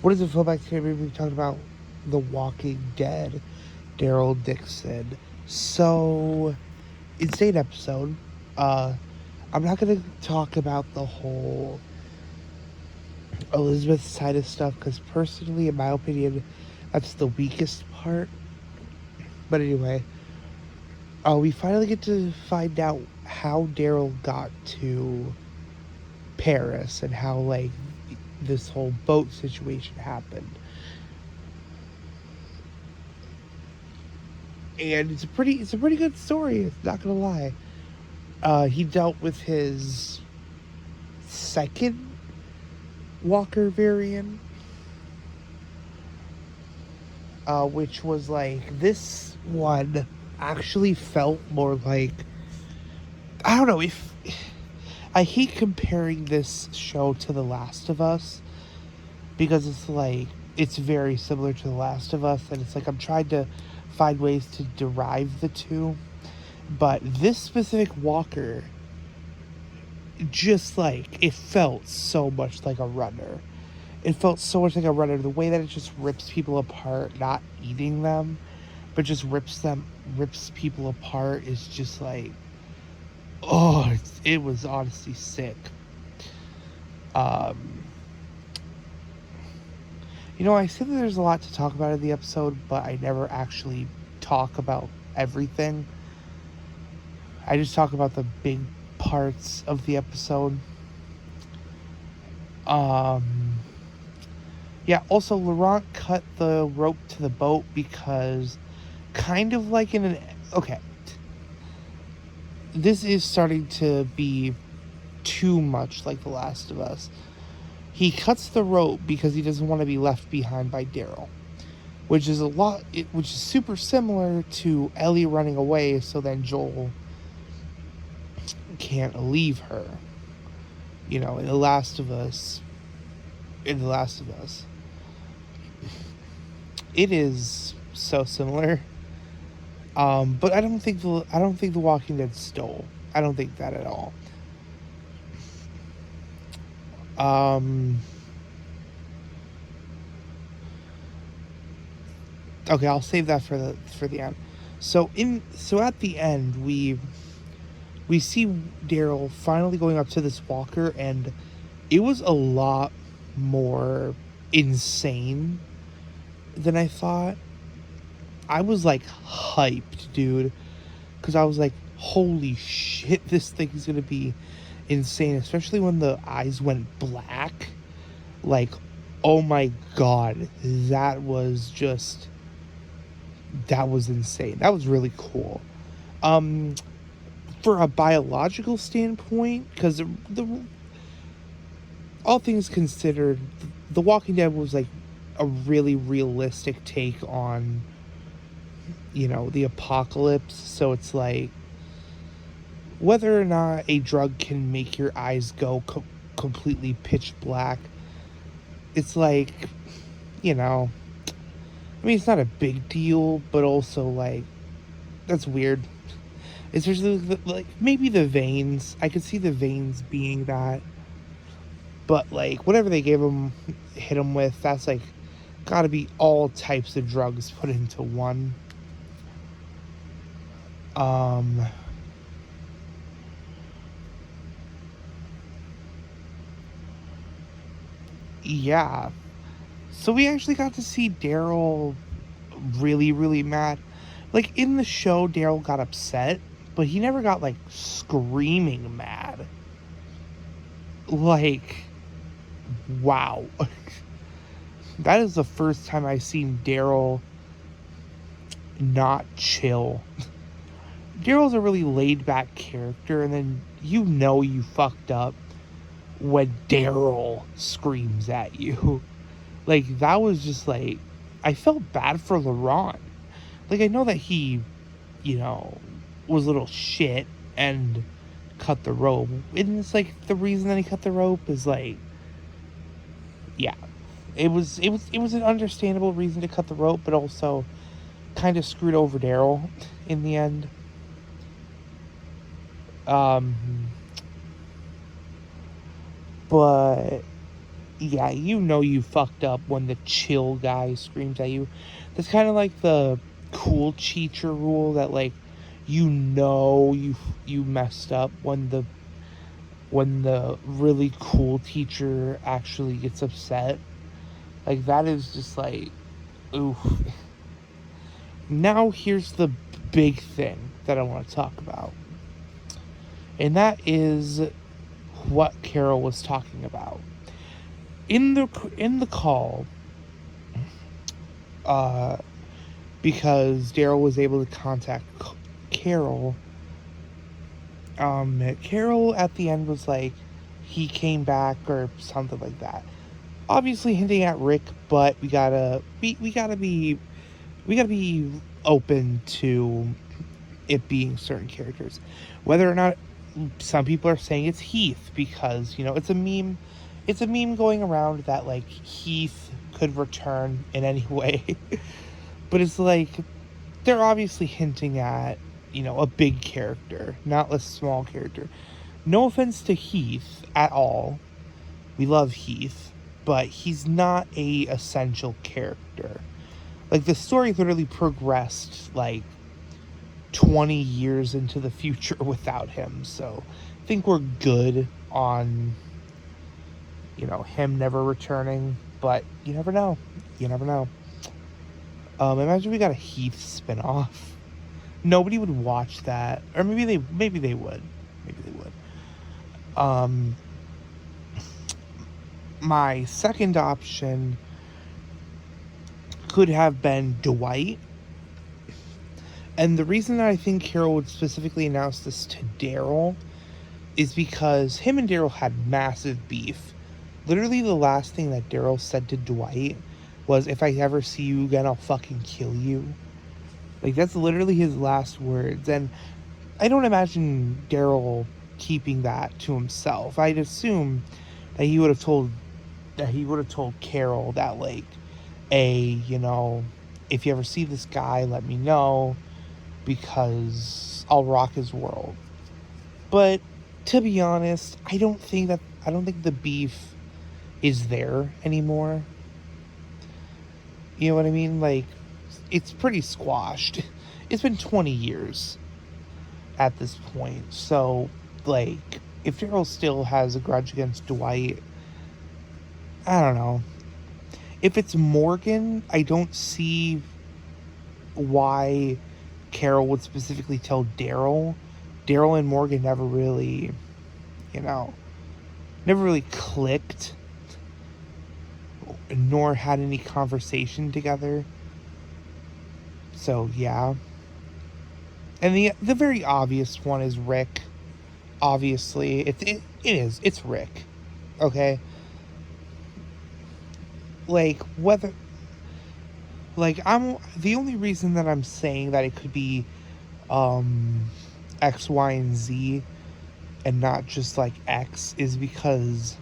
What is it, Flowback today? We're talking about The Walking Dead, Daryl, Dixon. So, insane episode. Uh, I'm not going to talk about the whole Elizabeth side of stuff because, personally, in my opinion, that's the weakest part. But anyway, we finally get to find out how Daryl got to Paris and how, like, this whole boat situation happened. And it's a pretty good story, not gonna lie. He dealt with his second Walker variant, which was like, this one actually felt more like, I don't know, if I hate comparing this show to The Last of Us because it's like, it's very similar to The Last of Us, and it's like I'm trying to find ways to derive the two. But this specific Walker, just like, it felt so much like a runner. It felt so much like a runner. The way that it just rips people apart, not eating them, but just rips people apart is just like, oh, it was honestly sick. Um, I said that there's a lot to talk about in the episode, but I never actually talk about everything. I just talk about the big parts of the episode. Um, yeah, also, Laurent cut the rope to the boat because, kind of like in an. Okay. This is starting to be too much like The Last of Us. He cuts the rope because he doesn't want to be left behind by Daryl, which is which is super similar to Ellie running away so then Joel can't leave her. In The Last of Us. It is so similar. But I don't think the Walking Dead stole. I don't think that at all. Okay, I'll save that for the end. So at the end we see Daryl finally going up to this walker, and it was a lot more insane than I thought. I was like hyped, dude, because I was like, holy shit, this thing is gonna be insane, especially when the eyes went black. Like, oh my god, that was insane. That was really cool. For a biological standpoint, because the all things considered, The Walking Dead was like a really realistic take on the apocalypse. So it's like, whether or not a drug can make your eyes go completely pitch black, it's like, I mean, it's not a big deal, but also like, that's weird. Especially like maybe the veins. I could see the veins being that, but like whatever they hit him with, that's like got to be all types of drugs put into one. Yeah. So we actually got to see Daryl really, really mad. Like, in the show, Daryl got upset, but he never got like screaming mad. Like, wow. That is the first time I've seen Daryl not chill. Daryl's a really laid back character, and then you fucked up when Daryl screams at you. Like, that was just like, I felt bad for Laurent. Like, I know that he, was a little shit and cut the rope. And it's like, the reason that he cut the rope is like, yeah. It was an understandable reason to cut the rope, but also kind of screwed over Daryl in the end. But yeah, you know you fucked up when the chill guy screams at you. That's kind of like the cool teacher rule that like you messed up when the really cool teacher actually gets upset. Like that is just like oof. Now here's the big thing that I want to talk about. And that is what Carol was talking about. In the call, uh, because Daryl was able to contact Carol. Carol at the end was like, he came back or something like that. Obviously hinting at Rick, but we gotta be open to it being certain characters, whether or not some people are saying it's Heath because it's a meme going around that like Heath could return in any way. But it's like they're obviously hinting at, a big character, not a small character. No offense to Heath at all. We love Heath, but he's not a essential character. Like the story literally progressed like 20 years into the future without him. So I think we're good on, him never returning, but you never know. You never know. Imagine we got a Heath spinoff. Nobody would watch that, or maybe they would. Maybe they would. My second option could have been Dwight, and the reason that I think Carol would specifically announce this to Daryl is because him and Daryl had massive beef. Literally, the last thing that Daryl said to Dwight was, "If I ever see you again, I'll fucking kill you." Like, that's literally his last words. And I don't imagine Daryl keeping that to himself. I'd assume that he would have told Carol that, like, if you ever see this guy, let me know because I'll rock his world. But to be honest, I don't think the beef is there anymore. You know what I mean? Like, it's pretty squashed. It's been 20 years at this point. So, like, if Daryl still has a grudge against Dwight, I don't know. If it's Morgan, I don't see why Carol would specifically tell Daryl. Daryl and Morgan never really, never really clicked, nor had any conversation together. So, yeah. And the very obvious one is Rick. Obviously, it's Rick. Okay? Like, I'm the only reason that I'm saying that it could be X, Y, and Z and not just like X is because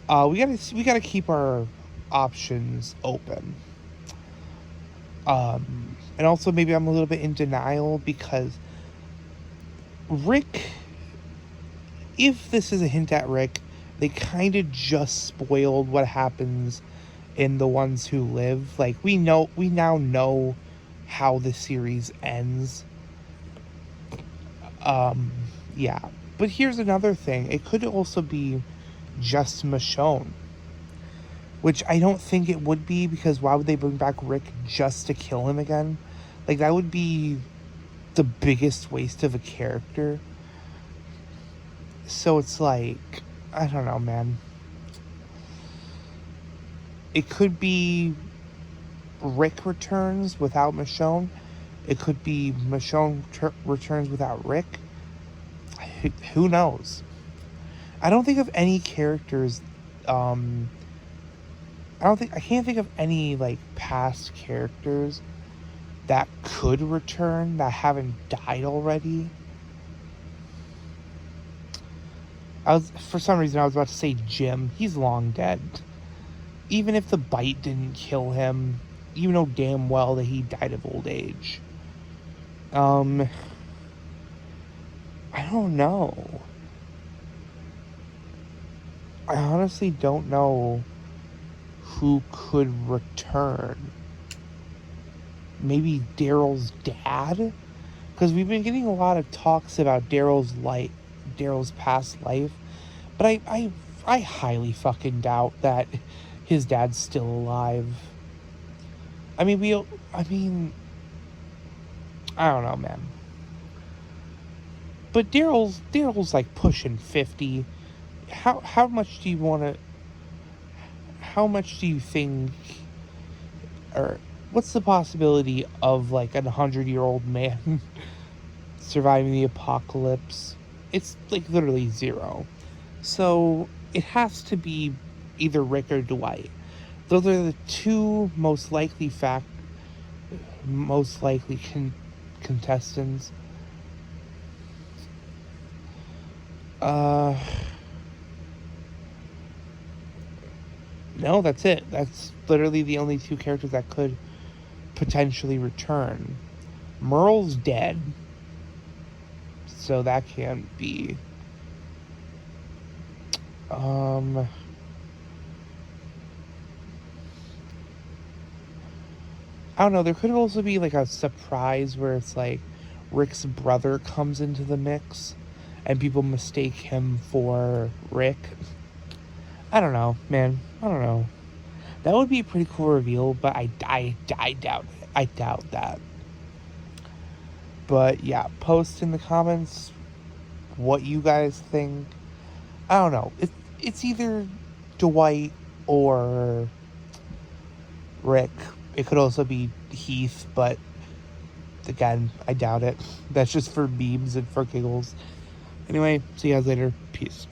we gotta keep our options open. And also maybe I'm a little bit in denial because Rick, if this is a hint at Rick, they kind of just spoiled what happens in The Ones Who Live. Like, we now know how the series ends. Yeah. But here's another thing. It could also be just Michonne, which I don't think it would be, because why would they bring back Rick just to kill him again? Like, that would be the biggest waste of a character. So it's like, I don't know, man. It could be Rick returns without Michonne. It could be Michonne returns without Rick. Who knows? I don't think of any characters. I can't think of any like past characters that could return that haven't died already. For some reason I was about to say Jim. He's long dead. Even if the bite didn't kill him, you know damn well that he died of old age. I don't know. I honestly don't know who could return. Maybe Daryl's dad? Because we've been getting a lot of talks about Daryl's past life, but I highly fucking doubt that his dad's still alive. I mean, I don't know, man. But Daryl's like pushing 50. How much do you want to? How much do you think, or what's the possibility of like 100-year-old man surviving the apocalypse? It's like literally zero. So it has to be either Rick or Dwight. Those are the two most likely contestants. Uh, no, that's it. That's literally the only two characters that could potentially return. Merle's dead, so that can't be. I don't know. There could also be like a surprise where it's like Rick's brother comes into the mix and people mistake him for Rick. I don't know, man. I don't know. That would be a pretty cool reveal, but I doubt it. I doubt that. But yeah, post in the comments what you guys think. I don't know. It's either Dwight or Rick. It could also be Heath, but again, I doubt it. That's just for memes and for giggles. Anyway, see you guys later. Peace.